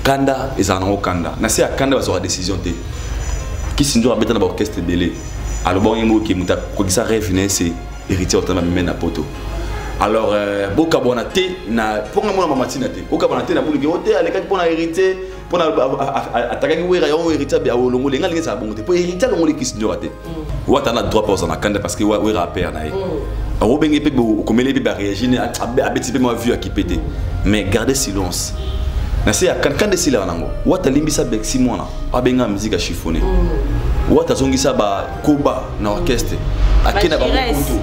Kanda et Zanango Kanda. Nasi à Kanda va sur la décision T. Qui s'injure à mettre dans l'orchestre belé. Alors bon, il y a qui m'a dit ça rêve c'est héritier autant même na poto. Alors boka bonate na pour moi maman matinate. Boka bonate na bouli que à l'école pour na héritier pour na attaquer oui rayon héritier bien au longo lenga lenga ça bon pour héritier longo qui s'injure até. Ou t'as na droit pour ça na Kanda parce que oui rappeur na. Robin peut comme les bébés réagir à petit peu moi vu à qui péter. Mais gardez silence. Nasi à quand de silence nango. Ou t'as limbisa bec simona. Abenga musique à chiffonner. Ou t'as zongisa ba koba na orchestre. Akina ba mutu.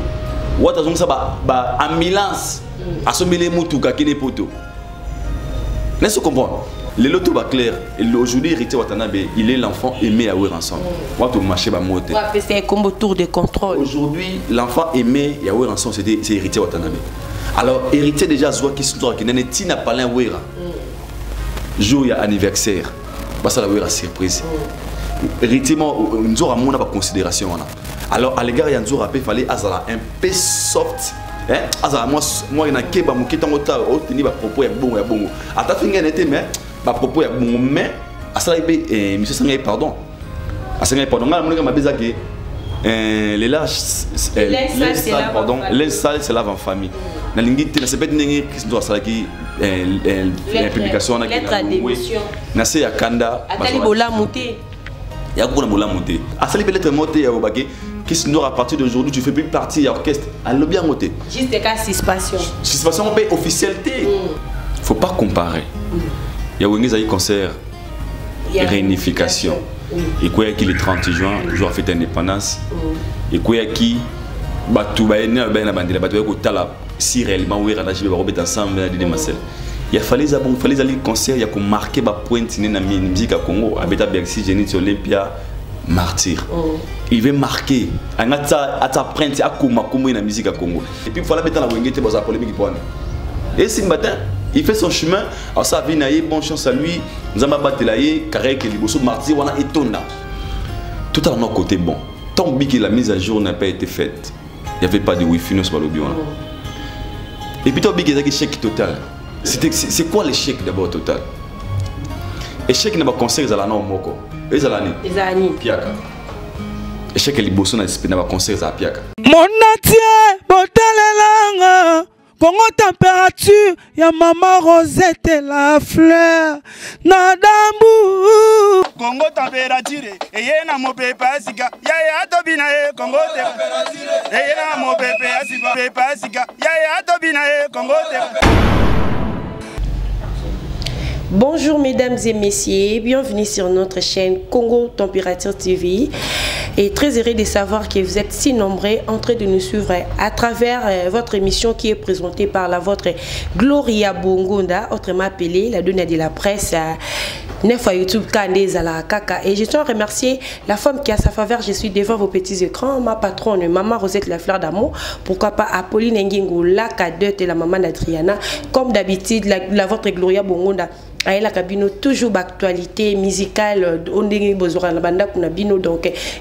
Ou t'as zongisa ba ambulance. Asomile mutu kakine poto. N'est-ce comprendre? Le loto va clair. Aujourd'hui, héritier Watanabe, il est l'enfant aimé à ouer ensemble. Moi, tout marché va monter. C'est un combo tour de contrôle. Aujourd'hui, l'enfant aimé à ouer ensemble, c'est héritier Watanabe. Alors, héritier déjà, Zoua qui se trouve, qui n'a pas l'un ouera. Jour, il y a anniversaire. Ça, la ouera surprise. Héritier, nous avons mon considération. Alors, à l'égard, il y a il fallait un peu soft. Moi, il y a un peu de propos, il y a bon, il y a bon. À ta fin, il y a un propos, il y a bon, mais à ça, monsieur Sangay, pardon. À Sangay, pardon, les lâches, pardon, les salles se lavent en famille. Dans l'ingité, c'est pas une publication. Lettre à démission. Nasi à Kanda. Atali bola monté. Il y a beaucoup de bola monté. À ça, les lettres montées à Obagé. Qui se nourrit à partir d'aujourd'hui, tu fais plus partie de l'orchestre. Elle l'a bien noté. Juste des cas suspicion. Suspicion, on paye officialité. Il ne faut pas comparer. Il y a un concert réunification. Et quoi qu'il est 30 juin, jour fête d'indépendance. Et quoi qui tout va être bien la bande, la bataille au tala si réellement oui on a joué Robert ensemble de Marcel. Il fallait aller concert, il y a qu'on marquer ba pointe na musique à Congo, à Beta Bercy, Génie Olympia. Martyr. Il veut marquer. À ta printe, à Kuma la musique à Congo. Et puis il faut la mettre dans la wingette pour la polémique. Et ce matin, il fait son chemin. Alors ça vient naïe, bonne chance à lui. Nous avons battu l'aïe, carré que les bossos martyrs, on a étonné. Tout à notre côté bon. Tant que la mise à jour n'a pas été faite, il n'y avait pas de wifi dans ce lobby. Et puis tant que l'échec total. C'est quoi l'échec d'abord total? Échec n'a pas conseil à la norme. Ezalani. Piaka. Échec les bossons na concert à Piaka. Mon atier, botalelanga. Congo température, ya maman Rosette la fleur. Nadambu. Congo température, eye na mo pepa sika. Ya tobina e Congo température. Eye na mo pepa sika. Ya tobina e Congo température. Bonjour mesdames et messieurs, bienvenue sur notre chaîne Congo Température TV et très heureux de savoir que vous êtes si nombreux en train de nous suivre à travers votre émission qui est présentée par la vôtre Gloria Bongonda, autrement appelée la donnée de la presse. Neuf à YouTube Kandé Zala Kaka et je tiens à remercier la femme qui a sa faveur. Je suis devant vos petits écrans, ma patronne maman Rosette la fleur d'amour, pourquoi pas Apolline Ngingo la cadette et la maman d'Adriana, comme d'habitude la votre Gloria Bongonda. À la cabine toujours d'actualité musicale donc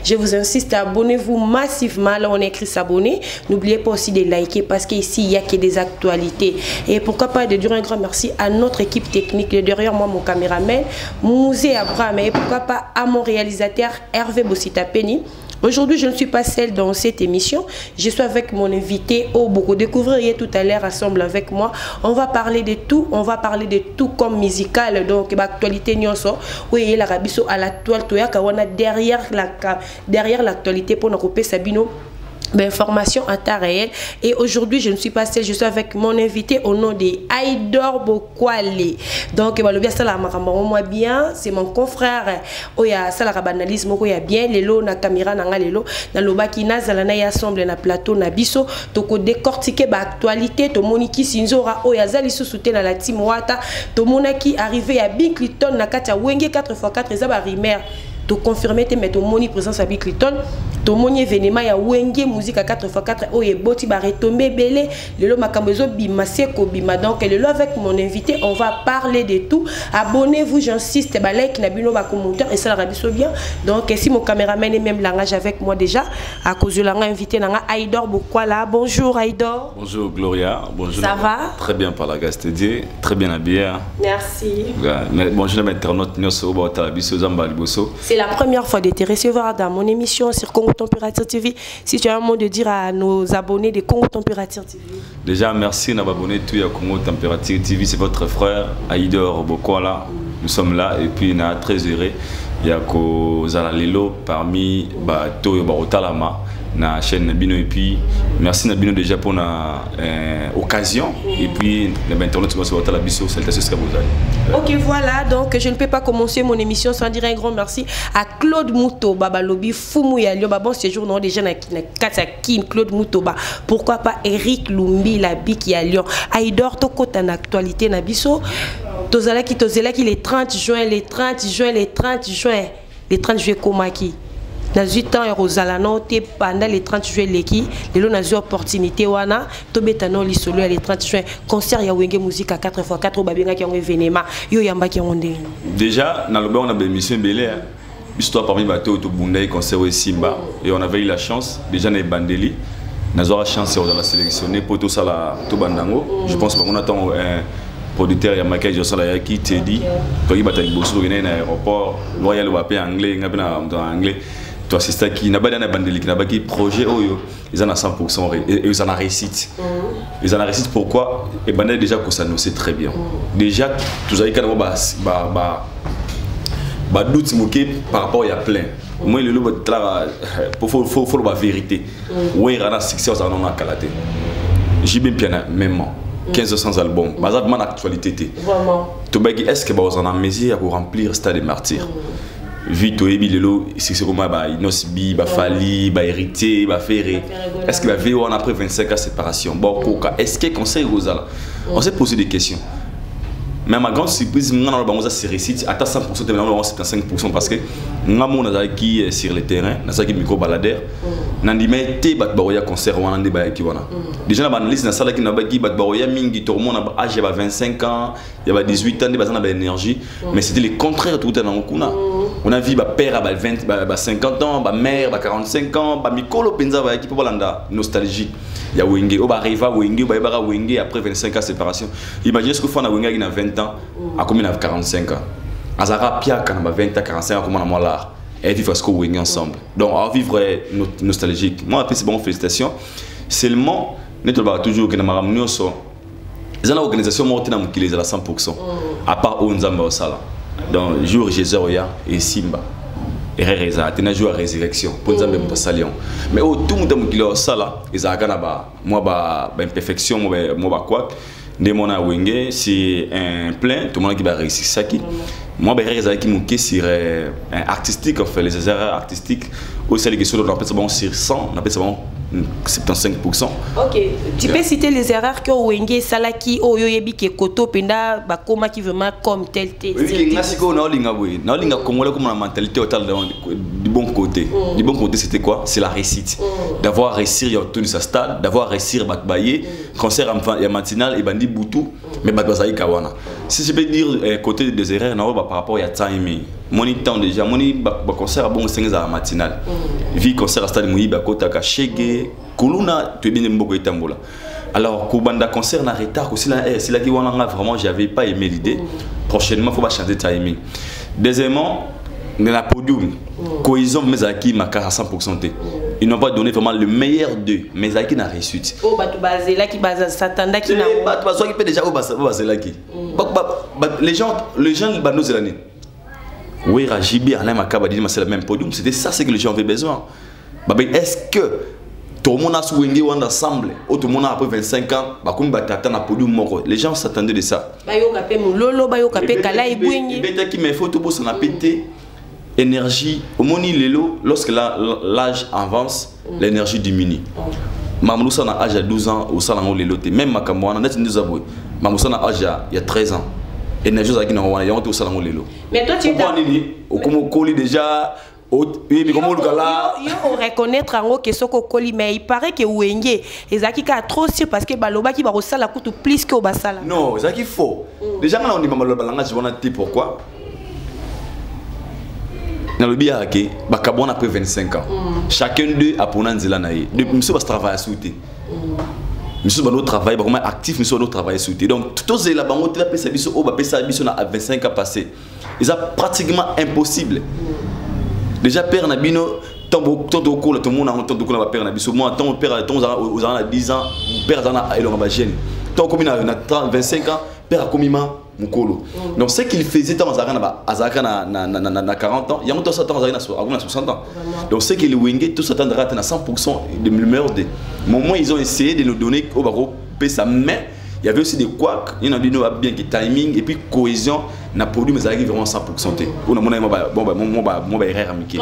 je vous insiste abonnez-vous massivement. Là on écrit s'abonner, n'oubliez pas aussi de liker parce qu'ici il y a que des actualités et pourquoi pas de dire un grand merci à notre équipe technique derrière moi, mon caméraman Mouzé Abraham et pourquoi pas à mon réalisateur Hervé Bossita Penny. Aujourd'hui, je ne suis pas seule dans cette émission. Je suis avec mon invité au Boko. Découvrirez tout à l'heure ensemble avec moi. On va parler de tout. On va parler de tout comme musical. Donc, l'actualité nyonso. Oui, la rabiso à la toile. Derrière l'actualité pour nous couper Sabino. Information en temps réel et aujourd'hui je ne suis pas seule, je suis avec mon invité au nom de Aïdor Bokwale. Donc moi bien, c'est mon confrère oya sala banalisme ko ya bien lelo na caméra na lelo na lobaki na zala na ya assemble na plateau na biso to ko décortiquer ba actualité to moniki sinzora oya zali sousouté na la team wata to monaki arrivé à Big Clinton na kati ya wenge 4x4 za ba rimer to confirmer te mettre moni présence à Big Clinton. Tomoni événement ya Wenge musique à 4x4 oh et boti ba retomber belé lelo makambezo bima seko bima donc lelo avec mon invité on va parler de tout. Abonnez-vous, j'insiste, ba like na bino ba commentaire et ça la rabiso bien. Donc si mon caméraman est même langage avec moi déjà à cause de l'anga invité nanga Aïdor Bokwala. Bonjour Aïdor. Bonjour Gloria. Bonjour. Ça va? Très bien par la Gastedier, très bien habillé. Merci. Bonjour internaute Nyoso Bota Biso Zamba Liboso. C'est la première fois de te recevoir dans mon émission sur Congo Température TV. Si tu as un mot de dire à nos abonnés de Congo Température TV. Déjà, merci d'avoir abonné tout à Congo Température TV. C'est votre frère Aïdor Bokwala. Nous sommes là et puis on est très heureux. Il y a Kozala parmi Toyo Barotalama. Na chaîne Nabino et puis merci Nabino déjà pour l'occasion et puis l'internet sur la biso salutations. Ok, voilà, donc je ne peux pas commencer mon émission sans dire un grand merci à Claude Moutoba Balobi Fumu Yalio bon séjour non déjà na Kim Claude Moutoba, pourquoi pas Eric Lumbi la Biki à Lyon. Aïdor to côté en actualité na biso tozala ki les 30 juin les 30 juin Komaki. Dans 8 ans, Rosalano, pendant les 30 juillet, les lots ont opportunité. Wana, Tobetano, les 30 juin, concert ya Wenge musique à 4x4 au Babinga qui ont événement. Yo yamba qui ont des. Déjà, dans le bas, on a une émission Bélé. Histoire parmi bateau, au Bundaï, concert au Simba. Et on avait eu la chance, déjà, dans les Bandeli. On a eu la chance de la sélectionner pour tout ça, tout Bandango. Je pense qu'on attend un producteur Yamaka Josala qui te dit, quand il bat avec Bosso, il y a un aéroport, Royal Wapé anglais, il y a un anglais. Toi, c'est ça qui n'a pas dans bandeli qui n'a pas qui projet ils en a 100% et ils en a réussite. Ils en a réussite pourquoi et bandeli déjà que ça nous sait très bien. Déjà tous avez quand même doute moqué par rapport il y a plein. Moi le lot faut la vérité. Oui, il y a un succès on en a calaté. J'ai bien piano même 1500 albums. Bazar man actualité. Vraiment. Tu est-ce que vous en avez mesure pour remplir Stade des Martyrs? Vite au début c'est comment Inosbi, Fali, héritier, Ferré. Est-ce que va vivre après 25 ans de séparation? Bon, est-ce que conseil Rosala? On s'est posé des questions. Mais ma grande surprise, on a ces récits à 100%, on a 75% parce que nous avons qui sur le terrain, nous avons micro baladeur, nous avons été batbaroya concert ou ande ba kiwana. Déjà na analyse na sala qui na ba ki batbaroya mingi tout le monde a âge 25 ans, il y a 18 ans, des bazana ba énergie, mais c'était le contraire tout dans kuna. On a vu ba père à 20 ba 50 ans, ba mère ba 45 ans, ba mikolo penza ba ki pobalanda nostalgique. Il y a Wenge, on va arriver à Wenge, on va arriver à Wenge après 25 ans de séparation. Imaginez ce que fait à Wenge qui a 20 ans, à combien il a 45 ans. Azara Pia quand on a 20 ans, 45 ans, comment on a là. Et vivre ce qu'on Wenge ensemble. Donc on va vivre nostalgique. Moi après c'est bon, félicitations. Seulement, nous devons toujours que nous avons ramené au son. Les organisations mortelles qui les à 100%. À part Onzamba Osala. Donc jour Jézoya et Simba. Et Reza, tu as joué à résurrection pour nous mettre salion. Mais au tout le monde qui est ça là, ils ont moi imperfection, moi quoi. De mon Wenge, c'est un plein, tout le monde qui va réussir ça qui. Moi Reza qui m'ont sur artistique en fait les erreurs artistiques. Au celles qui sont on appelle ça bon sur 100, on appelle ça bon 75%. Ok, tu peux citer les erreurs que Wenge Salaki o yoyebi ke koto penda ba koma qui vraiment comme tel tel. Oui, ngasiko na linga boy. Na linga congolais comme la mentalité totale du bon côté. Du bon côté c'était quoi? C'est la réussite. D'avoir réussi à obtenir sa stade, d'avoir réussi à batbayer, concert en matinal et bandi boutou, mais batbazaï kawana. Si je peux dire côté des erreurs na par rapport à timing. Mon temps déjà, mon concert bon 5 heures matinal. Vie concert à stade Mouiba Kota Kachege, Kuluna, tu es bien beaucoup Tambola. Alors, Koubanda concert n'a retard aussi là, c'est là qui vraiment j'avais pas aimé l'idée. Prochainement, il faut pas changer timing. Deuxièmement, dans la podium, cohésion mais acquis marqué à 100%. Ils n'ont pas donné vraiment le meilleur d'eux, mais acquis n'a réussi. Oh bah tu bases là qui base s'attendait qui n'a. Bah tu vas qui peut déjà au base là qui. Les gens bah nous c'est l'année. Oui, Rajibi, Alain Makaba dit c'est le même podium. C'était ça ce que les gens avaient besoin. Est-ce que tout le monde a swingé ensemble, tout le monde a après 25 ans, les gens s'attendaient de ça. Qui me faut tout pour s'en péter énergie. Au moni lelo, lorsque l'âge avance, l'énergie diminue. Mamoussa a âge à 12 ans au salon lelo, même Makamouana, net nous avoué. Mamoussa a âge il y a 13 ans. Énergie qui n'a pas au salon lelo. Mais toi tu es au déjà Oui, mais comment le gars là? On reconnaître en haut que ce qu'on mais il paraît que Wenge, Ezaki a trop sûr parce que Baloba qui va ressasser la coûte plus que Basala. Non, Ezaki faux. Déjà, on dit Baloba, je vais te pourquoi. Dans le biais de Bakabon après 25 ans. Chacun d'eux a pour Nanzela Naï. Monsieur va travailler à souter. Monsieur va travailler, vraiment actif, monsieur va travailler à souter. Donc, tous les là-bas, tu vas payer sa biso, on va payer sa biso à 25 ans passé. C'est pratiquement impossible. Déjà, père Nabino, tant de cours, tout le monde a tant de cours, va père Nabiso. Moi, tant père, aux ans 10 ans, père a élongé ma gêne. Tant comme il a 25 ans, père a commis mon colo. Donc, ce qu'il faisait tant à 40 ans, il y a longtemps ça à 60 ans. Donc, ce qu'il wingé, tout ça tendra à 100% de meurtre. Moment ils ont essayé de nous donner au barreau, ça, mais il y avait aussi des couacs, il y en a bien que timing et puis cohésion n'a produit, mais ça arrive vraiment 100%. Quand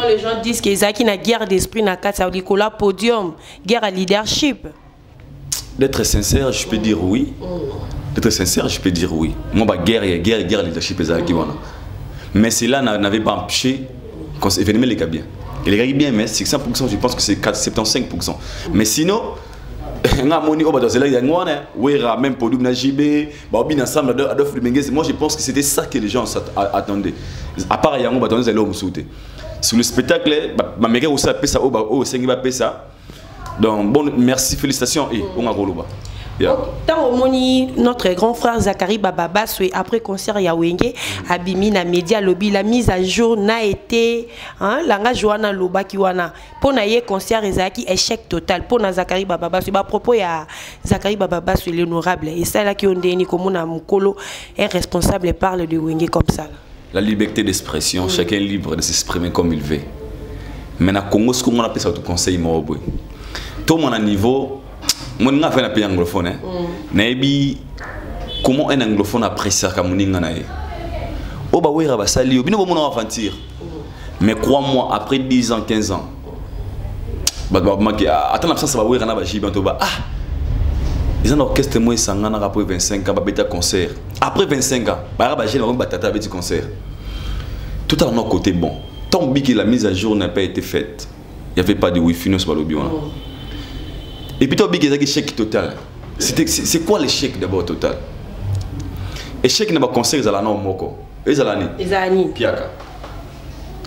les gens disent que Ezaki n'a guerre d'esprit, n'a qu'à Saoudikola podium, guerre à leadership. D'être sincère, je peux dire oui. D'être sincère, je peux dire oui. Moi, guerre leadership, Ezaki. Mais cela n'avait pas empêché quand l'événement les gars bien. Et les gars bien, mais c'est 100%, je pense que c'est 75%. Mais sinon, même pour moi je pense que c'était ça que les gens attendaient. À part sur le spectacle, ma mère aussi a fait ça, donc bon, merci, félicitations et on a roloba. Tant au moni notre grand frère Zakari Bababa après concert ya Wenge abimi na média lobby la mise à jour n'a été langa Joana Loba ki wana pour na ye concert ezaki échec total pour na Zakari Bababa à propos ya Zakari Bababa sur l'honorable et ça là qui on déni comme on a mukolo un responsable parle de Wenge comme ça. La liberté d'expression, chacun est libre de s'exprimer comme il veut. Mais na Congo ce qu'on appelle ça au conseil moroboy. Tout mon niveau moi, je suis un pays anglophone. Comment un anglophone apprécie ça? Mais crois-moi, après 10 ans, 15 ans, ils ont un orchestre après 25 ans, ils concert. Après 25 ans, ils ont un concert. Tout à notre côté bon. Tant que la mise à jour n'a pas été faite, il n'y avait pas de wifi sur le bureau. Et puis, tu as dit qu'il y a un échec total. C'est quoi l'échec d'abord total? L'échec n'a pas conseil à la norme. Ezani. Piaka.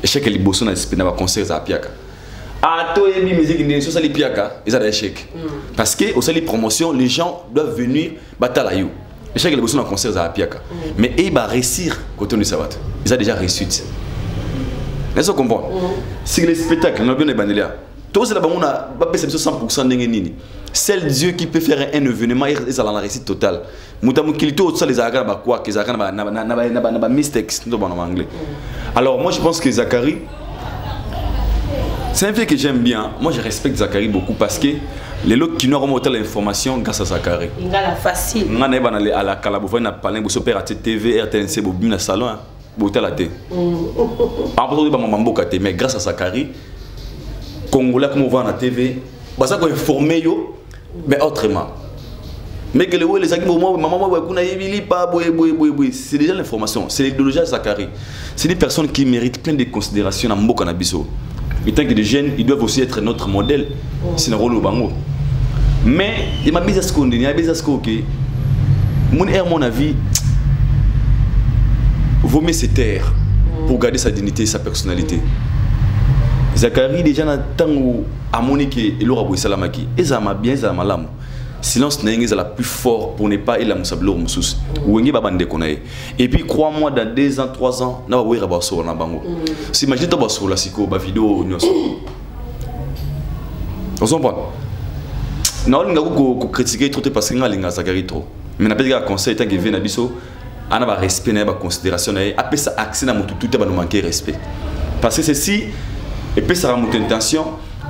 L'échec est le bosso n'a pas conseil à Piaka. Ah, toi et musique n'est pas Piaka, ils ont un échec. Parce que au sein des promotions, les gens doivent venir battre la you. L'échec est le bosso n'a pas conseil à Piaka. Mais ils vont réussir quand on est sabat. Ils ont déjà réussi. Est-ce que vous comprenez? C'est le spectacle, on a bien les tout ça, on a 100% de seul Dieu qui peut faire un événement, il a la réussite totale. Alors moi je pense que Zakari, c'est un fait que j'aime bien. Moi je respecte Zakari beaucoup parce que les gens qui n'ont remonté l'information grâce à Zakari. Il a facile. On a à la Calaboufa, on a parlé de Super TV, RTNC, Bobim, la salon, Botel la thé. Mais grâce à Zakari, Congolais comme on voit à la TV, ça qu'on informé yo, mais autrement. Mais que les gens c'est déjà l'information, c'est l'idéologie de Zakari. C'est des personnes qui méritent plein de considérations dans Mboka Nabiso. Et tant que des jeunes, ils doivent aussi être notre modèle. C'est un rôle au bango. Mais il m'a mis à ce qu'on dit, il m'a mis à ce qu'on dit. Mon avis, vaut mieux se taire pour garder sa dignité et sa personnalité. Zakari déjà dans le temps où Amonique et Laura Salamaki, ils ont bien, ils ont mal. Silence n'est la plus fort pour ne pas être la moussablo moussous. Et puis crois-moi dans 2 ans, 3 ans, on va voir sur la bango. S'imagine toi sur la siko, ba vidéo, on s'en prend. Non, on a critiqué trop parce que on a Zakari trop. Mais on a pas conseil tant que vient Nabiso, on a respect, on a considération, après ça accès dans tout est nous manquer respect. Parce que ceci et puis ça a mon intention,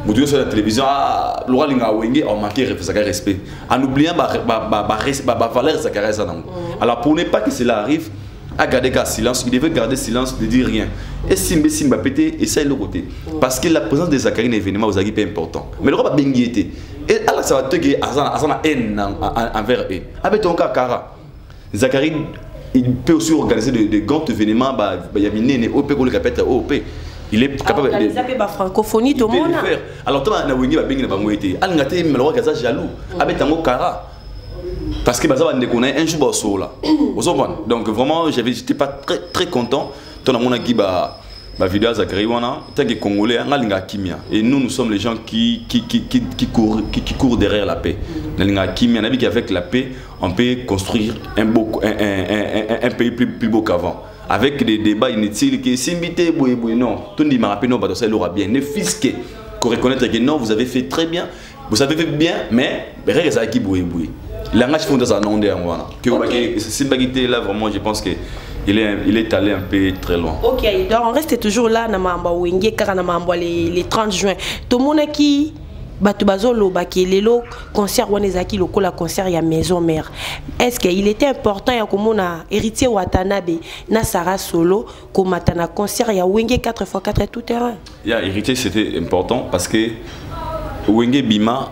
vous dites sur la télévision, ah, Laura Linga Wenge a manqué respect. En oubliant la valeur Zakari. Alors pour ne pas que cela arrive, à garder silence, il devait garder silence, ne dire rien. Et Simba pété, et ça est le côté. Parce que la présence de Zakari dans l'événement aux est important. Mais le roi a bien été. Et alors ça va te dire à haine envers eux. Avec ton cas, Kara, Zakari, il peut aussi organiser de grands événements, il y a des OP pour le capitaine OP. Il est capable de faire la francophonie tout le monde. Alors toi na wengi ba bengi na bango été. Al ngate malwa kaza jaloux. Abetango kara. Parce que bazaba ndeko na un jour ba sola. Donc vraiment j'étais pas très content. Ton amona ki ba vidéo Zakari wana tant que congolais ngalinga kimia et nous sommes les gens qui courent derrière la paix. Ngalinga kimia na bi qu'avec la paix on peut construire un pays plus beau qu'avant. Avec des débats inutiles qui s'imiter non tout dit m'a rappelé non bah ça l'aura bien ne fisquer qu'on reconnaître que non vous avez fait très bien vous avez fait bien mais rien ça qui boué langage fondé ça non derrière moi que c'est bagité là vraiment je pense que il est allé un peu très loin. OK, donc on reste toujours là na mamba wenge car na mamba les 30 juin. Tout le monde qui batu bazolo baki lelo concert wanezaki lokola concert ya maison mère. Est-ce qu'il était important ya komona héritier Watanabe na Sarah Solo komatana concert ya wenge 4x4 tout terrain? Ya héritier c'était important parce que wenge bima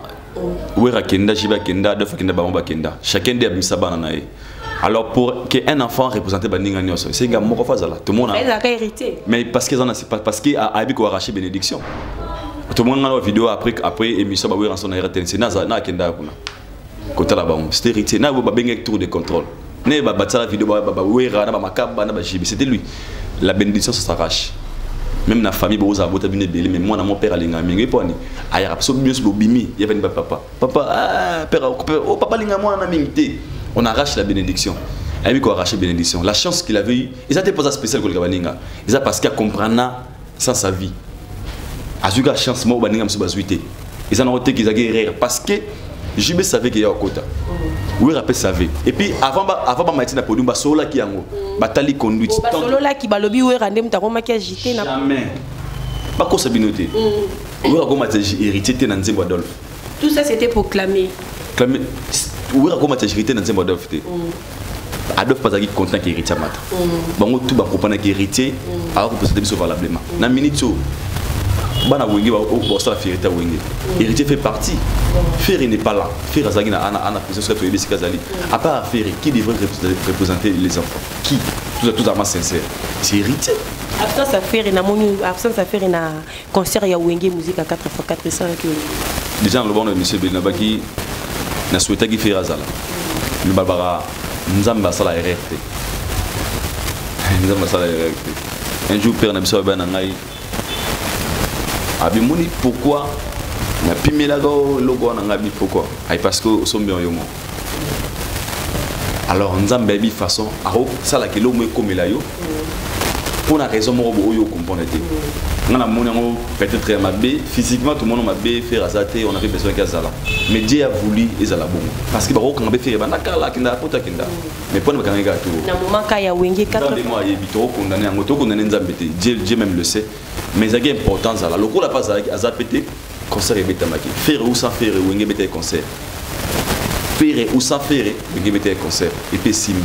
wera kenda jiba kenda deux fois kenda bamba kenda. Chacun des abimisa bananae. Alors pour qu'un enfant représente Baninga Nyos, c'est un mot là. Tout le monde a hérité. Mais parce qu'ils c'est pas parce qu'il a arraché bénédiction. Tout le monde a une vidéo après émission ba en son RTN c'est na kenda kuna. Kota la bam, c'était hérité. Na ba benga tour de contrôle. Ne ba batala vidéo ba wera na ba makaba na ba jibi, c'était lui. La bénédiction s'arrache. Même la famille boza bota bine belé mais moi na mon père alinga mingi poni. Aya absolument bobimi, il y avait papa. Papa ah père oh papa linga moi na mingité. On arrache la bénédiction. Il a arraché la bénédiction. La chance qu'il avait eue, ils n'étaient pas spécial pour le Gabaninga. Ils ont parce qu'il a compris sans sa vie. Il a eu la chance de Gabaninga. Ils ont noté qu'ils avaient erreur parce que je savais qu'il y a un quota. Oui, rappelle savait. Et puis avant de mettre la podium, il y a qui yango. Batali conduite. Solo là qui balobi ou randem ta roma qui agité na. Jamais. Pas qu'on s'abinote. Oui, comment tu hérité dans Nzembo Adolphe. Tout ça c'était proclamé. Clamé. Oui, comment tu hérité dans Nzembo Adolphe. Adolphe pas qui content qui hérité mat. Bango tout ba comprendre qui hérité alors que peut se valablement. Na minute bana wengi ba ça hérité wengi. Hérité fait partie. Ferry n'est pas là. Ferry azagi na ana président que Félix Kazali. À part Ferry qui devrait représenter les enfants. Qui tout à sincère. C'est hérité. Absence à faire na concert ya wenge musique à 4x400 déjà le bon de monsieur Benabaki na souhaité qu'il fait azala. Le Barbara nzamba sala RRT. Nzamba sala RRT. Un jour père na biso ba na ngai. Abi moni pourquoi na pimela go logo na ngabi pourquoi? Ay parce que au sombe yomo. Alors nzamba bi façon aro sala ke lo mo komela yo. Pour la raison où vous comprenez. On a peut-être mabé physiquement tout le monde m'a faire azaté on avait besoin qu'à ça. Mais Dieu a voulu et ça la bon parce que quand on a fait banakala kinda pota kinda mais pour ne pas gagner tout. Na moment ka ya wenge 4 mois il bito condamné en auto condamné nzambete Dieu même le sait mais ça a une importance là le coup la pas azapété concert et betamaki faire ou sans faire wenge bete concert faire ou sans faire wenge bete concert et puis simbi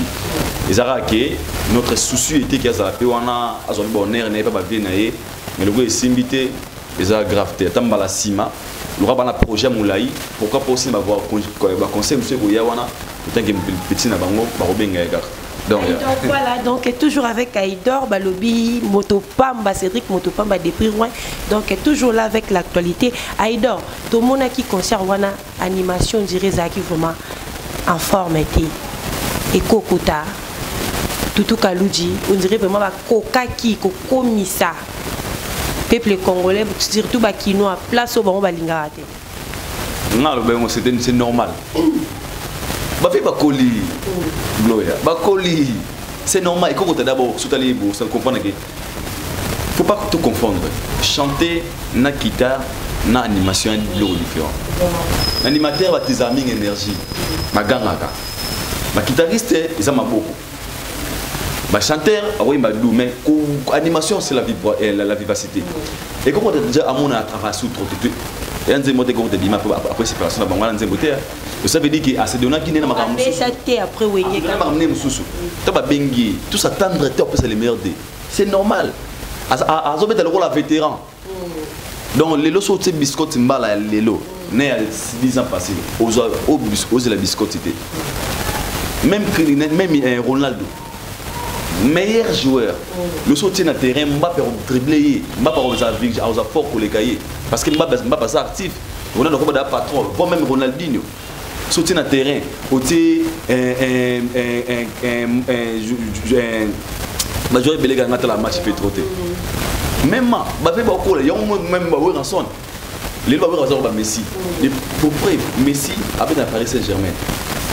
et notre souci était qu'il y a un bonheur n'est pas bien mais le goût est simbité et ça grave tant bala sima le roi bana projet moulai pourquoi pas aussi avoir conseil monsieur Goyawana tant que petit na bango ba robenga ega donc voilà donc toujours avec Aïdor Balobi Motopamba Cédric Motopamba depuis loin donc toujours là avec l'actualité Aïdor tout le monde qui concert wana animation dirait ça qui vraiment en forme et kokota Toutou Kalouji, on dirait vraiment Koka qui Kokomisa. Peuple congolais, surtout Bakino, place au bon Balingate. Non, c'est normal. Bafé Bakoli, Gloria, Bakoli, c'est normal. Et quand tu as d'abord sous ta libre, ça comprend que. Faut pas tout confondre. Chanter, na guitare, na animation, c'est différent. L'animateur va tes amis énergie, ma gangaka. Ma guitariste, ils ont beaucoup. Bah chanteur, oui, bah doux, mais animation c'est la vivacité. Et comment tu as déjà à mon travail sous trop de et un zémoté comme tu dis après c'est personne bon on zémoté. Ça veut dire que à ces donnants qui n'est pas marqué. Après oui. Qui n'est pas ramené mususu. Tu vas bengi, tout ça tendre tu après c'est les meilleurs dés. C'est normal. À zobé le rôle à vétéran. Donc les lots sont ces biscottes mbala les lots. Né à 10 ans passés. Aux la biscottité. Même Ronaldo. meilleur joueur. Le soutien à terrain, Mbappé dribbler, Mbappé a fort pour les cahiers. Parce que Mbappé est actif. On a le patron, voire même Ronaldinho. Soutien à terrain, côté un joueur belga dans la match fait trotter. Même Mbappé il y a même Ranson. Les Mbappé va Messi. Pour près Messi avec la Paris Saint-Germain.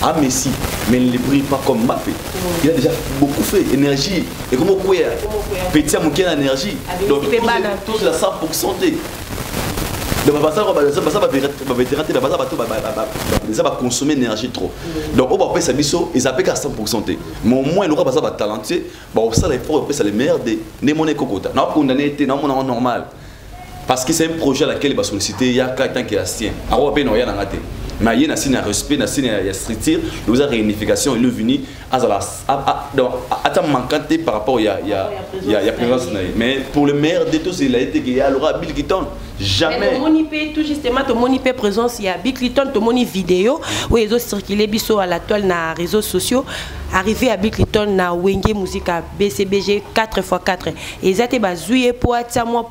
Ah Messi, mais il ne brille pas comme Mbappé. Il a déjà beaucoup fait énergie. Et comment quoi petit à mon énergie. Donc tous la 100%. Donc ça va consommer l'énergie trop. Donc on va faire ça biso et ça peut qu'à 100%. Mais au moins il aura pas ça talentueux. Bon ça les faut ça les meilleurs des mon écokota. Non condamné était non normal. Parce que c'est un projet à laquelle il va solliciter il y a quelqu'un qui est assis. Alors ben non il y a dans raté. Mais il y a un respect, il y a une structure, il y a une réunification, il est venu à manquer par rapport à présence. Mais pour le maire de tous, il a été qu'il y a Bill Clinton. Jamais. Mais tout justement, ton monipe présence, il y a Bill Clinton, ton moni vidéo, où ils ont circulé biso à la toile dans les réseaux sociaux. Arrivé à Bill Clinton, na Wenge musique à BCBG 4x4. Et ils ont été bazouillés pour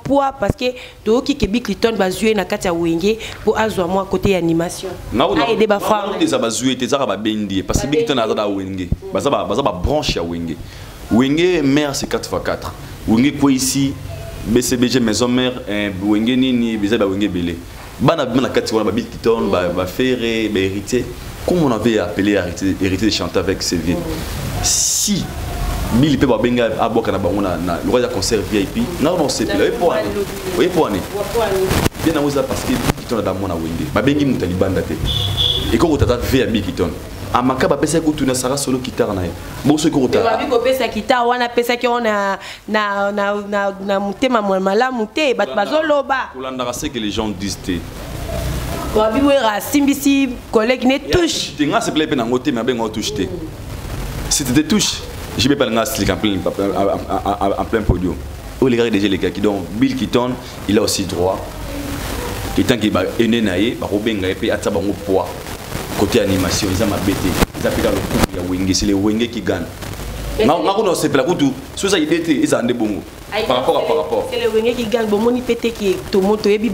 moi parce que tout qui Bill Clinton bazouillé na Katia Wenge pour azouer moi côté animation. Non, des abazoués, des arabes bendi, parce que Bill Clinton a dans Wenge. Baza branche à Wenge. Wenge mère c'est 4x4. Wenge quoi ici? BCBG maison mère Wenge nini bizaba Wenge belé. Bana bana Katia wana Bill Clinton ba ferré ba héritier. Comme on avait appelé hériter de chanter avec ses vieux. Si Bill peut benga à boire na bangona na le roi concert VIP, non on sait plus. Oui pour année. Bien à parce que Bill Clinton a dans mon Wenge. Ba bengi mutali banda te. Et quand on t'a fait à Bill Clinton. Amaka ba pesa ko tuna sara solo guitare na ye. Bo so ko ta. Ba bi ko pesa guitare wana pesa ki ona na mutema malamu te bat bazoloba. Kolanda c'est que les gens disent te. Ba bi wera simbisi collègue ne touche. Tinga se plaît na ngote mais ben on touche te. Si tu te touches, je vais pas ngasli en plein podium. Oh les gars déjà les gars qui donc Bill Clinton, il a aussi droit. Et tant qu'il va ene naé, ba robenga et puis atsa bango poids. Côté animation, ils ont ma bête. Ils ont fait dans le coup, il y a Wenge, c'est les Wenge qui gagnent. Non, c'est pas la route. Sous ça, ils ont des bons. Par rapport. C'est les Wenge qui gagnent. Bon, mon pété qui est tout le monde, et puis,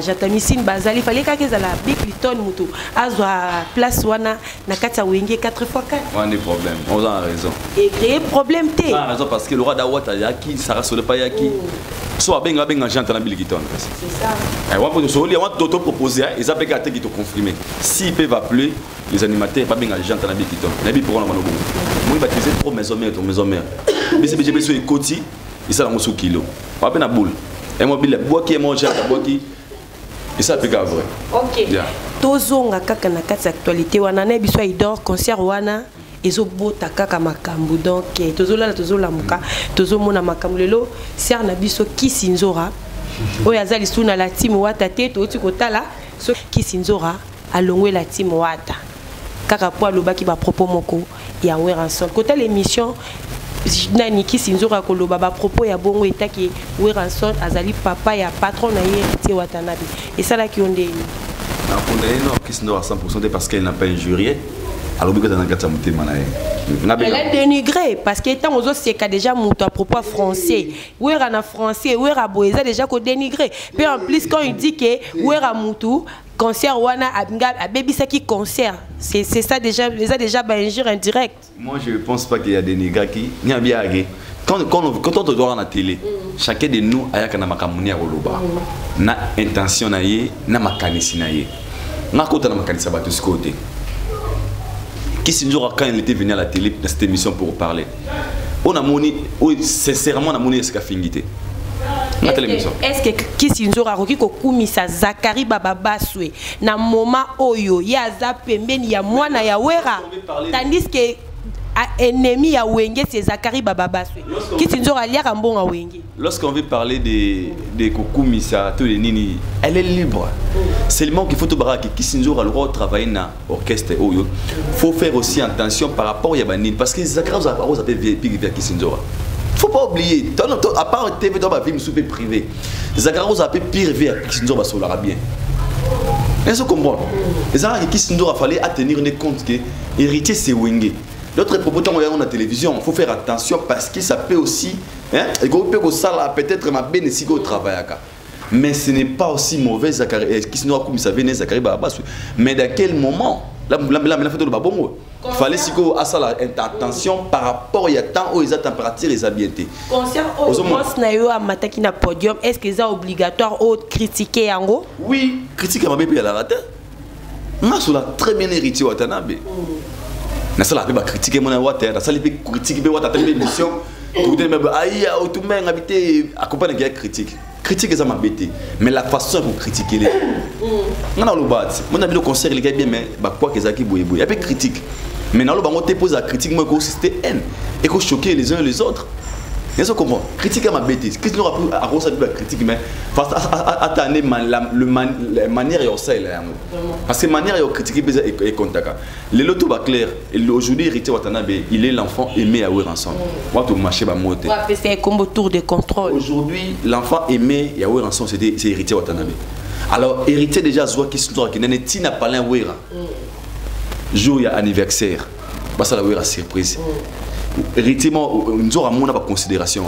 j'attamisine, il fallait qu'ils aient la Bill Clinton, mutu. Azwa place, wana, na kata Wenge 4x4. On a des problèmes, on a raison. Et créer problème, on a raison parce que le roi d'Awata, Yaki, Sarah Solepa Yaki. Soit bien j'entends Bill Clinton. C'est ça. On va te proposer, ils appellent qu'à te confirmer. S'ils peuvent appeler les animateurs, pas bien j'entends Bill Clinton. Nabi pour moi, moi, il va utiliser trop maison mère. Mais c'est bien sûr côté, il s'est dans kilo. Pas bien la boule. Et moi, Bill, bois qui est mangé, bois qui. Et ça, c'est vrai. Ok. Tozonga kaka na kati actualité wana na biso idor concert wana. Ezobota kaka makambu donc tozola tozolamuka tozomona makambu lelo ser na biso Kisinzora oyo azali suna la team wata te toti kotala so Kisinzora alongwe la team wata kaka po alobaki ba propos moko ya Weranson kota l'émission nani Kisinzora koloba ba propos ya bongo etaki Weranson azali papa ya patron na ye ti Watanabe et ça là qui onde na condamné non Kisinzora 100% parce qu'elle n'a pas injurié. Alors, elle est dénigrée parce que tant aux autres c'est déjà mon à propos français. Où est en français, où est à Boéza déjà qu'on dénigré. Puis en plus quand il dit que où est à Moutou concert wana a baby ça qui concert. C'est ça déjà les a déjà injure indirect. Moi je pense pas qu'il y a des négats qui n'y a bien quand on te doit à la télé, chacun de nous a kana makamuni à Roloba. Na intention na ye, na makanisi na ye. Na kota na makanisa ba tous côté. Kisinzora quand il était venu à la télé dans cette émission pour parler. On a moni, sincèrement on a moni est-ce qu'a fingité. La télévision. Est-ce que Kisinzora roki ko kumisa Zakari Baba Baswe na moment oyo ya za pembeni ya mwana ya Wera tandis que ennemi ya Wenge c'est Zakari Baba Baswe. Kisinzora lia kambonga Wenge. Lorsqu'on veut parler des Kokumisa, tous les nini, elle est libre. Seulement qu'il faut te barrer que Kisinzora a le droit de travailler dans l'orchestre. Il faut faire aussi attention par rapport à Banine parce que Zakari a fait VIP vers Kisinzora. Il ne faut pas oublier, à part TV dans ma vie, je suis privé. Zakari a fait pire vers Kisinzora sur l'Arabien. Est-ce que vous comprenez? Les Arabes Kisinzora fallait tenir compte que héritier c'est Wenge. d'autres propos tant on la télévision, il faut faire attention parce que ça peut aussi hein, peut-être ma bien ici au travail. Mais ce n'est pas aussi mauvais qui se noie comme ça vient Zachary mais dans quel moment là fait le babongo il fallait si que à ça attention par rapport il y a temps où ils ont température et habileté concert au moins na yo amataki na podium est-ce que c'est obligatoire de critiquer en gros oui critiquer ma bébé à la rate moi sur la très bien hérité Watanabe na ça la peut critiquer mon Watanabe ça les critiquer Watanabe émission tout de même aïe tout même habité accompagner qui critique critique ça m'a bêté mais la façon pour critiquer les on a le bat mon ami le concert les gars bien mais bah quoi que ça qui boue il y a pas critique mais dans le banc on te pose la critique moi que c'était haine et que choquer les uns et les autres et ça comment critique m'a bêté qu'est-ce qu'on aura pu à cause de la critique mais face à ta la manière et ça parce que manière et critiquer et contact les loto va clair aujourd'hui Héritier Watanabe il est l'enfant aimé à ouvrir ensemble moi tout marcher ba monter c'est comme tour de contrôle aujourd'hui l'enfant aimé à ouvrir ensemble c'est Héritier Watanabe alors Héritier déjà soit qui sont qui n'est tina pas un ouira jour il y a anniversaire bah ça la ouira surprise Héritier nous aura mon considération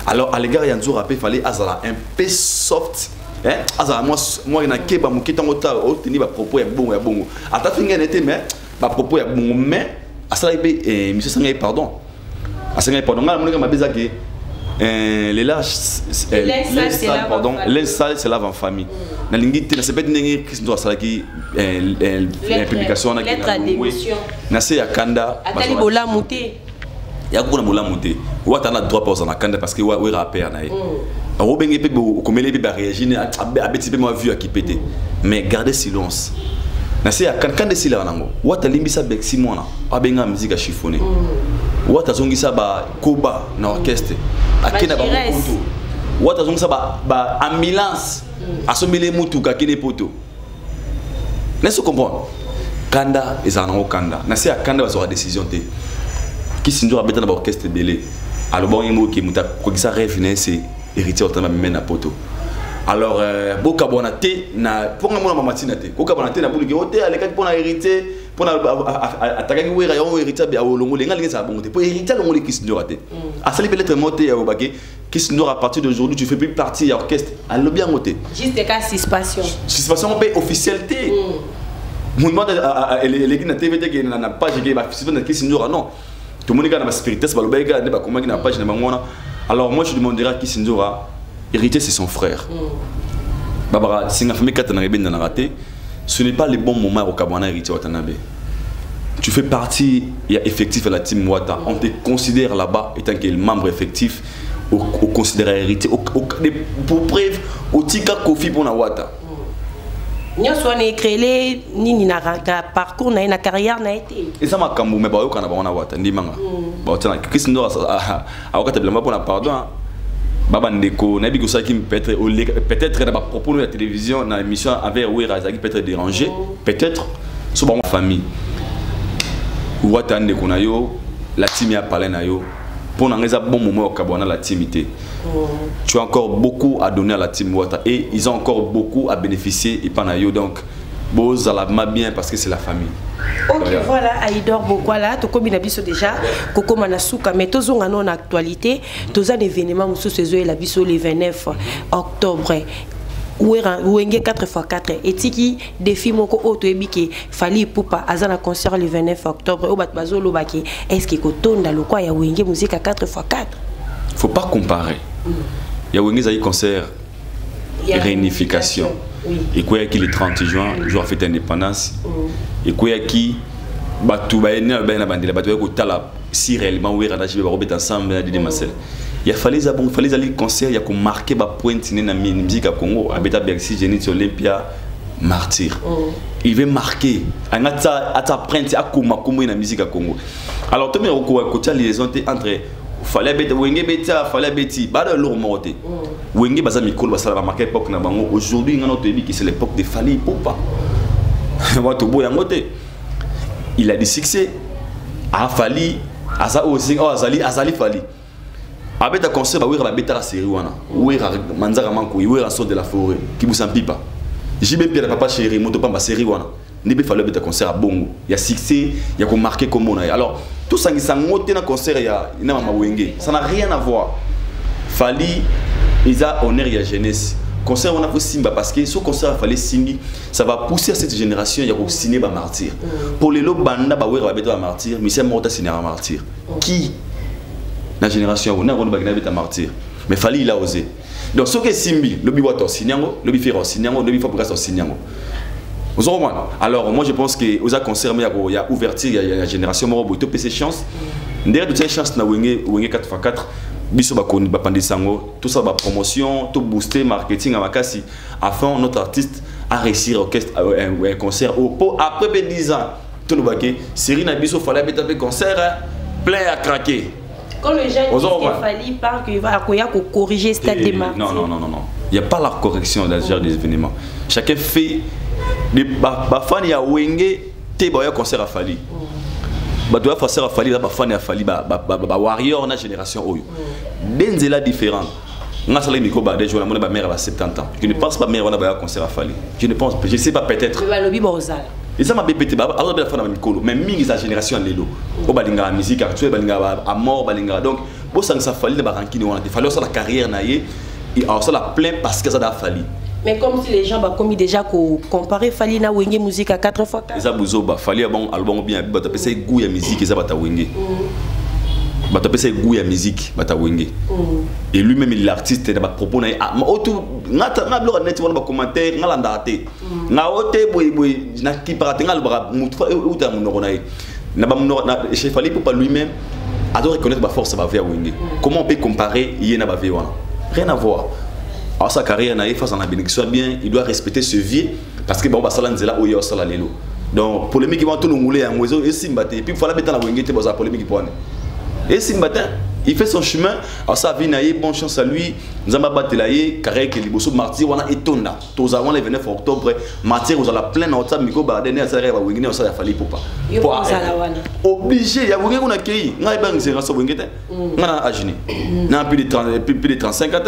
alors à l'égard il y a nous rappel fallait azala un peu soft hein azala moi na keba mo kitan ota o tenir ba propos ya bon ata finga n'était mais ba propos ya bon mais asala be monsieur Sangay pardon asanga pardon ngala mon ma bezaki les lâches pardon les salles c'est lave en famille na lingiti na sepet ndenge Christo asala ki publication na na se ya kanda atali bola muté il y a beaucoup de gens qui ont le droit de faire des parce que ils rappellent. Ils peuvent réagir, mais gardez silence. Quand des silence, ils ont des silence, ils ont des musique chiffonnée. Ils ont des koba dans l'orchestre. Ils ont des ambulance. Ils ont des moutous, des poteaux. Vous comprenez? Kanda, ils ont Kanda. Ils ont des décision. Qui s'est dit à dans l'orchestre belé alors bon il mot qui muta quoi ça rêve c'est Héritier Watanabe mena poto alors boka bonate na pour moi matina te boka bonate na bulu ki ote aleka pour na Héritier pour na attaquer wera yo Héritier ba olongo lenga lenga ça bongote pour Héritier longo qui s'est dit raté à ça les lettres moté ya obake qui s'est dit à partir d'aujourd'hui tu fais plus partie de l'orchestre allo bien moté juste cas suspension officialité mon demande les qui na TVT qui na page qui ba qui s'est dit non tout le monde a la spiritualité, alors moi je demanderai à Kisindora, Héritier c'est son frère. Barbara, si la famille Katana raté, ce n'est pas le bon moment au Kabana Héritier Watanabe. Tu fais partie, il y a effectif à la team Wata, on te considère là-bas étant qu'il est membre effectif, on considère Héritier, pour preuve, au Tika Kofi pour la Wata. Nous avons créé un parcours, une carrière. Et ça m'a camboumé, mais quand on a Wata, ni manga. Qu'est-ce que nous avons pardon. Baba Ndeko, Nabi Gosaki peut-être dans propos de la télévision, dans l'émission avec Ouira, peut-être dérangé, peut-être sur ma famille. Wata Ndeko Nayo, la team a parlé Nayo. Pour un bon moment au Kabana la teamité. Tu as encore beaucoup à donner à la team Wata et ils ont encore beaucoup à bénéficier et pas nayo donc Boz à la bien parce que c'est la famille. Ok voilà Aïdor Bokwala to comme biso déjà Koko Manasuka mais tous on a en actualité tous un événement monsieur ce la biso le 29 octobre. Ouenge 4x4 et tiki défi moko auto ebiki fali pupa azana concert le 29 octobre au batbazolo baki est-ce que kotonda le quoi ya Ouenge musique à 4x4 faut pas comparer ya Ouenge zai concert réunification et quoi qui le 30 juin jour fête indépendance et quoi qui batu ba ene ba na bandela batu ko tala si réellement Ouera na jibe ba robet ensemble de Marcel. Il fallait aller concert, il y a qu'on marquer ma pointe dans la musique à Congo, à Beta Bercy, Genix Olympia, Martyr. Il veut marquer, à ta printe, à Kuma dans la musique à Congo. Alors, tout le monde a liaison entre fallait bête, Wenge beta, fallait bêti, bah de l'eau morté. Wenge baza mikolo, bah ça va marquer l'époque na bango. Aujourd'hui, on a notre qui c'est l'époque de Fali Poupa. Il a des succès. A Fali, à ça aussi, Azali Fali. Avec un concert, il y a une série. Il y a Manzara Manko, il y a un son de la forêt qui vous s'empipa. J'ai bien le papa chéri, mon papa ma série. Il y a un concert à Bongo. Il y a succès, il y a marqué comme on a. Alors, tout ça qui s'engote dans concert ya ina mama wenge ça n'a rien à voir Fally ils a honneur ya jeunesse concert on a fait Simba parce que ce concert fallait Simbi ça va pousser à cette génération ya ko signer ba martyr pour les lo banda ba wera ba beto ba martyr mais c'est morta signer un martyr qui la génération on a ba beta martyr mais Fally il a osé donc ce que Simbi le biwato signango le bifero signango le bifo pour signango. Alors moi je pense que aux concerts il y a ouverture il y a la génération moro boto PC chance derrière toutes ces chances na wenge 4x4 biso ba koni ba pandisango tout ça ba promotion tout booster marketing à makasi afin notre artiste a réussir un concert au après 10 ans tout le baquet série na biso fallait taper concert plein à craquer quand les gens disent qu'il fallait pas qu'il va corriger cette démarche. Non il y a pas la correction dans ce genre d'événement chacun fait les fans ya wenge te ba concert à Fally ba doit faire à Fally ba fan ya Fally ba warrior na génération oyo denzela différent nga sala miko ba de jour na ba mère à 70 ans je ne pense pas mère on a ba concert à Fally je sais pas peut-être ba lobi ba ozala et ça m'a bépété ba alors ba fan na mikolo mais mingi sa génération lelo o balinga musique actuelle balinga à mort balinga donc bo sang sa Fally ba rankini on a fallu ça la carrière na ye et alors ça la plein parce que ça da Fally. Mais comme si les gens ont commis déjà comparer Fally na wenge musique à 4x4. Ça bouzoba Fally bon album bien ba ta pesa goût ya musique et ça ba ta wenge. Ba ta pesa goût ya musique ba ta wenge. Et lui-même il l'artiste na ba propos na auto na blog net wona ba commentaire na landa te. Na ote boy na ki parate na bra mutu ou ta monoko na na ba monoko na chez Fally pour pas lui-même a de reconnaître ba force ba vers wenge. Comment on peut comparer yena ba wana? Rien à voir. Alors sa carrière na face en la bénédiction bien, il doit respecter ce vieux parce que bon ba sala nzela oyo sala lelo. Donc polémique qui va tout nous rouler en moiseau et Simbate et puis il faut la mettre dans la wengete pour la polémique pour et Simbate il fait son chemin. Alors ça vie naïe bonne chance à lui. Nous avons battu la carrière que liboso martyr on a étonna. Tous avant le 29 octobre martyr vous allez plein en miko ba dernier ça va wengene ça Fally pour pas. Obligé ya wengene on a accueilli. Ngai bang c'est raso wengete. Ngana ajini. Na plus de 35 ans.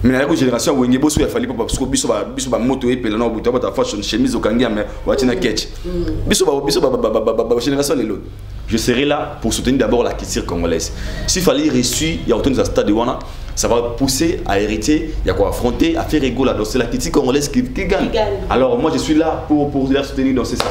Mais la génération wengene bosso ya Fally pour parce que biso ba moto et pelana buto ba ta fashion chemise au kangia mais watina ketch. Biso ba génération les l'autre. Je serai là pour soutenir d'abord la culture congolaise. S'il fallait reçu, il y a autour de stade de Wana, ça va pousser à hériter, il y a quoi affronter, à faire rigoler. Donc c'est la culture congolaise qui gagne. Alors moi je suis là pour la soutenir dans ce sens.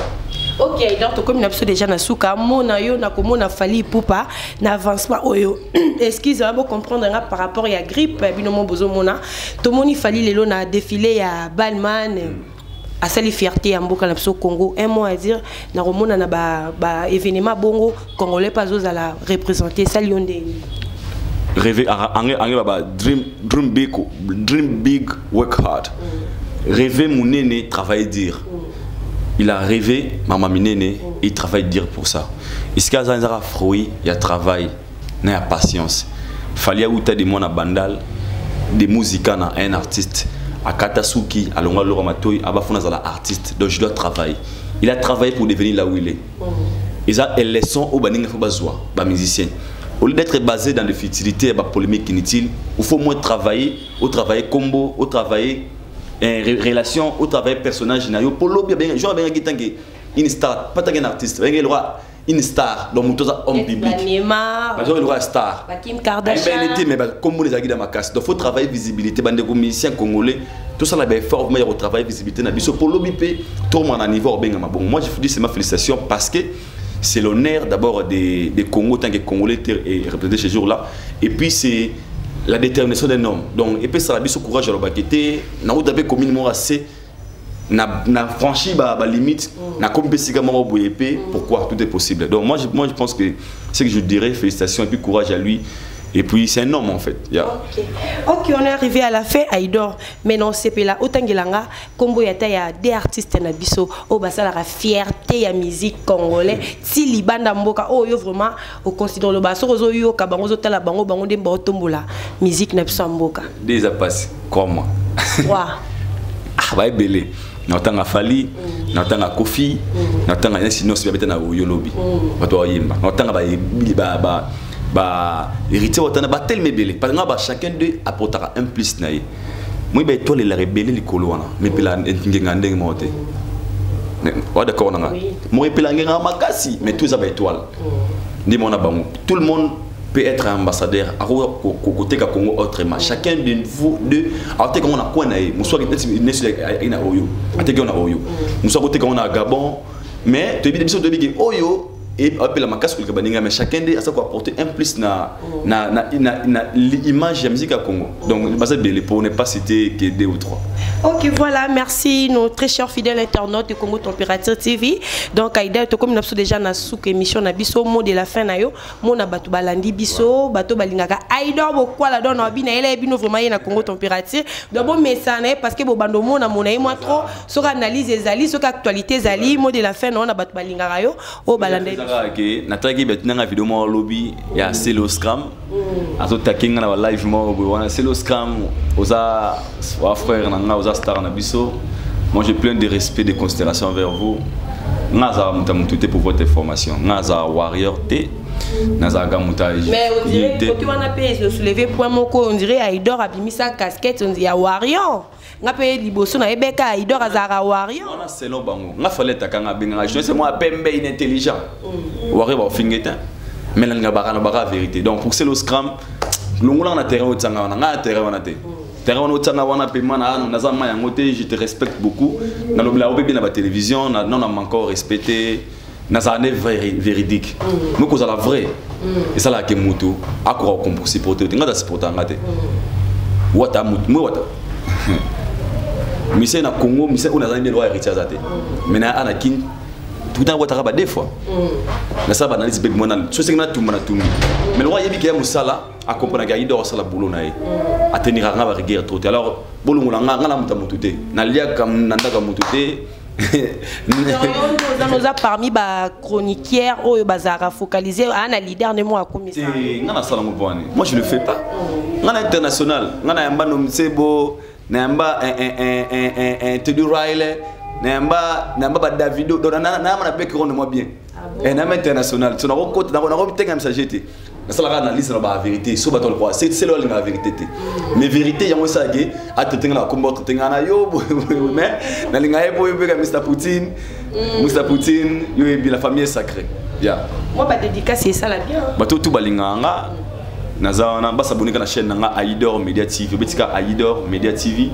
Ok, donc comme nous avons déjà na souka, mona yo na komo na Fally poupa na avancement oyo. Excusez-moi pour comprendre par rapport à la grippe, binomo bozo mona. To moni Fally lelo na défilé à Balman. À sa fierté à Mboka Napso Congo, un mot à dire, na romona na ba événement bongo congolais pas aux à la représenter ça Lyonde. Rêver dream big, work hard. Rêver mon néné, travailler dire. Il a rêvé, maman minene, il travaille dire pour ça. Est-ce qu'il y a un fruit, il y a travail, il y a patience. Fallait outer des mots à bandal, des musiques à un artiste. À Katasuki, à Longa Loramatoy, à Bafona Zala artiste. Donc je dois travailler. Il a travaillé pour devenir là où il est. Et ça, elles leçons au Baninga Fobazoua, bas musicien. Au lieu d'être basé dans les futilités et les polémiques inutiles, il faut moins travailler, au travail combo, au travail relation, au travail personnage. Pour l'objet, je vais une star, pas un artiste, une star dans mon homme public. Neymar, le roi star. Kim Kardashian. Mais comme les aguilles dans ma casse, il faut travailler visibilité. Bande de musiciens congolais, tout ça là fort meilleur au travail visibilité. Nabiso pour l'objet, tout le monde à niveau bien. Bon, moi je vous dis c'est ma félicitation parce que c'est l'honneur d'abord des Congos tant que Congolais est représenté ce jour-là. Et puis c'est la détermination d'un homme. Donc et puis ça a biso courage à l'obacité. Na ou d'abord communément assez. Na franchi ba limite na compétition pourquoi tout est possible. Donc moi je pense que ce que je dirais félicitations et puis courage à lui et puis c'est un homme en fait. Yeah. Ok, on est arrivé à la fin Aïdor mais non c'est là autant gelanga combo yata ya des artistes na biso au basa la fierté ya musique congolais ti libanda mboka oh yo vraiment au considère le baso rozo yo kabango tala bango de botombola musique na biso mboka déjà passé comme moi. Ah bah belé. Natanga Fally, natanga Kofi, natanga sinon si babeta na yolobi. Bato yimba. Natanga ba héritier watana ba tellement belé. Parce que chacun d'eux apportera un plus naïe. Moi ba étoile la rebelle likolo wana. Mais pela nginga ndenge moté. Wa d'accord nanga. Moi pela nginga makasi mais tout ça ba étoile. Tout le monde peut être ambassadeur à côté de Congo autrement. Chacun de vous deux, à côté on a quoi naïe, soit ina Oyo, à côté on a Oyo, soit côté on a Gabon, mais tu es bien sûr de dire Oyo et après la macasse que le mais chacun de ça quoi apporter un plus na l'image de la musique à Congo. Donc basé belé pour ne pas citer que 2 ou 3. Ok, voilà, merci nos très chers fidèles internautes de Congo Température TV. Donc Aïda, comme nous avons déjà na souk émission na biso mot de la fin na yo, mo na batu balandi biso, bato balingaka Aïda bokwa la don abi na ele bino vraiment na Congo Température. Donc bon message parce que bo bando mo na monaï moi trop sur analyse ezali, sur actualité ezali, mot de la fin na batu balingaka yo o balandi. Nataki betina vidéo mo lobby ya Celo Scram. Azo takinga na live mo wana Celo Scram oza wa frère na oza star na biso. Moi j'ai plein de respect, de considération envers vous. Naza mutamuté pour votre information. Naza warrior T. Naza gamuta. Mais on dirait que tu vas payer le soulever point moko on dirait Aïdor a mis sa casquette on dit warrior. Nga paye liboso na ebeka Aïdor azara warrior. On a selon bango. Nga fallait takanga benga. Je sais moi pembe inintelligent. Warrior ba fingeta. Mais nga baka vérité. Donc pour Celo Scram, longola na terrain au tsanga na terrain wana te. Terrain au tsanga wana paiement na za ma yango te, je te respecte beaucoup. Na lobela obebi na ba télévision, na non na encore respecté. Na za ne véridique. Nous cause la vraie. Et ça la ke mutu akora ko pour supporter. Nga da supporter ngate. Wata mutu, moi wata. Mise na Congo, mise on a jamais droit héritier zate. Maintenant anakin tout le temps wata ba des fois. Na ça banalise big monal. So c'est que na tout mana tout. Mais le roi yebi ke musala a comprendre que Aïdor sala boulot na ye. A tenir nga ba rigueur trop. Alors bolongo la nga na mutamutute. Na lia kam nanda ka mutute. Nous a parmi les chroniqueurs ou bazara focalisé à un leader de moi comme ça. Moi je le fais pas. On est international. On a un banom sebo, namba un Teddy Riley, namba Davido. Donc on a pas que moi bien. Un homme international. On a côté, on a peut-être comme ça j'étais. Ça la analyse la vérité. C'est la vérité. Mais vérité, il y a un ça qui a été la combat na yo mais na linga ebo Mr Poutine, yo la famille est sacrée. Ya. Moi ba dédicace c'est ça la bien. Ba tout balinga nga na ba s'abonner na chaîne nga Aïdor Media TV, betika Aïdor Media TV.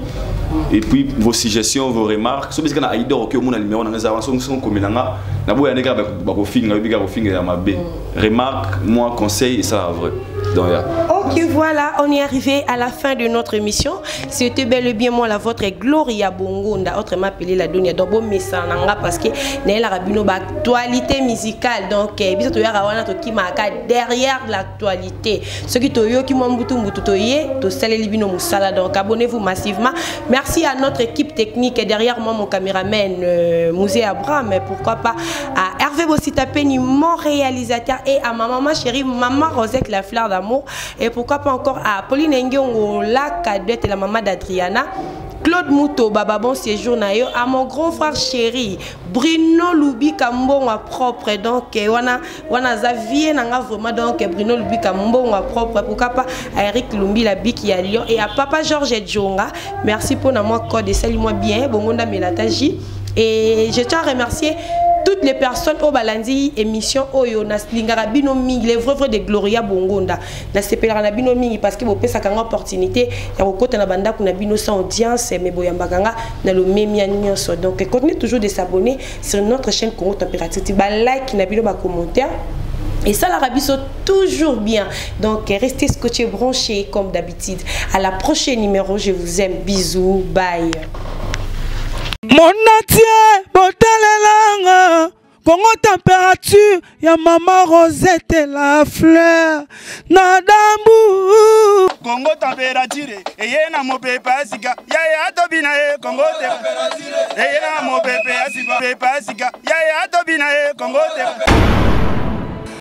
Et puis vos suggestions, vos remarques, so betika na Aïdor que mon numéro na za son comme nga na boya neka ba ko finga bika ko finga ya mabe. Remarque, moi conseil et ça vrai. Donc, yeah. Ok, voilà, on est arrivé à la fin de notre émission. C'était bel et bien moi la vôtre Gloria Bongonda, autrement appelée la Donia Dobo Messananga parce que Néla Rabino actualité musicale. Donc, biso ya rawana to kimaka derrière l'actualité. Ceux qui to yo ki mwambutu mbutu to ye, to salé libino musala. Donc, abonnez-vous massivement. Merci à notre équipe technique et derrière moi mon caméraman Mouzé Abraham, mais pourquoi pas à Hervé Bossitapeni, mon réalisateur, et à ma maman chérie, maman Rosette la fleur d'amour, et pourquoi pas encore à Pauline Ngongo, la cadette et la maman d'Adriana, Claude Mouto, Baba Bon Séjour Nayo, à mon grand frère chéri, Bruno Loubi Kambon à propre, donc wana Xavier nanga vraiment donc Bruno Loubi Kambon à propre, pourquoi pas à Eric Lumbi la Biki à Lyon et à Papa Georges Djonga. Merci pour moi code et salut-moi bien, Bongonda Melataji. Et je tiens à remercier toutes les personnes au Balandi émission Oyo Naslingara Binomi les vrais de Gloria Bongonda na sepelera na Binomi parce que bopesa kanga opportunité ya kokota na banda kuna bino sans audience mais boyambakanga na le même nyonso. Donc continuez toujours de s'abonner sur notre chaîne Congo Température, ba like na bino ba commentaire. Et ça, l'Arabie sont toujours bien. Donc, restez scotchés, branchés comme d'habitude. À la prochaine numéro, je vous aime. Bisous. Bye. Mon atier, botelelanga, Congo Température, ya maman Rosette la fleur, nadambu. Congo Température, eye na mo pepa sika, ya tobina e Congo Température, eye na mo pepa sika, ya tobina e Congo Température.